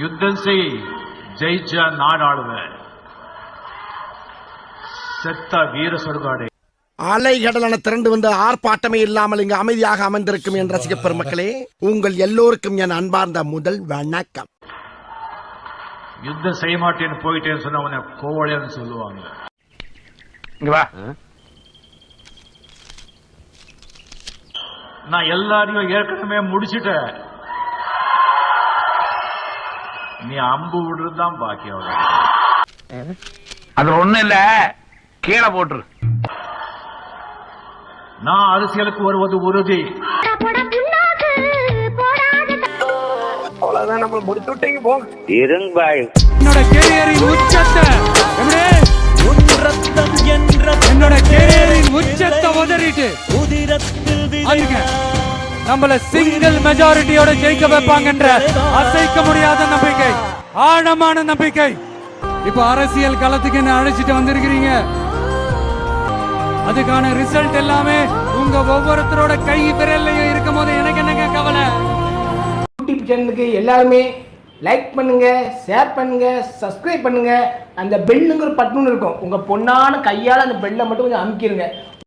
யுத்தம் செய், ஜெயிச்சா நாடாளுவேன். செத்த வீர சொர்க்காடே. அலைகடலான திரண்டு வந்து ஆர்ப்பாட்டமே இல்லாமல் இங்கு அமைதியாக அமர்ந்திருக்கும் என் ரசிக பெருமக்களே, உங்கள் எல்லோருக்கும் என் அன்பார்ந்த முதல் வணக்கம். யுத்தம் செய்ய மாட்டேன்னு போயிட்டேன்னு சொன்னவன கோவலைன்னு சொல்லுவாங்க. நான் எல்லாரையும் ஏற்கனவே முடிச்சுட்டேன். நீ அம்பு விடுறதுதான் பாக்கியம். அது ஒண்ணு இல்ல, கீழே போட்டுரு. நான் அரசியலுக்கு வருவது உறுதி. அவ்வளவுதான், நம்ம முடித்து விட்டீங்க போங்க. என்னோட கேரியரின் உச்சத்தை என்னோட கேரியரின் உச்சத்தை உதறிட்டு நம்மள சிங்கிள் மெஜாரிட்டியோட ஜெயிக்க வைப்பாங்கன்ற அசைக்க முடியாத நம்பிக்கை, ஆழமான நம்பிக்கை. இப்ப அரசியல் களத்துக்கு என்ன அழைச்சிட்டு வந்திருக்கிறீங்க. அதுக்கான ரிசல்ட் எல்லாமே உங்க ஒவ்வொருத்தரோட கை விரல்லையும் இருக்கும் போது எனக்கு என்னங்க கவலை. யூடியூப் சேனலுக்கு எல்லாருமே லைக் பண்ணுங்க, ஷேர் பண்ணுங்க, சப்ஸ்கிரைப் பண்ணுங்க. அந்த பெல்லுங்கிற பட்டன் இருக்கும், உங்க பொண்ணான கையால் அந்த பெல்லை மட்டும் கொஞ்சம் அமுக்கிடுங்க.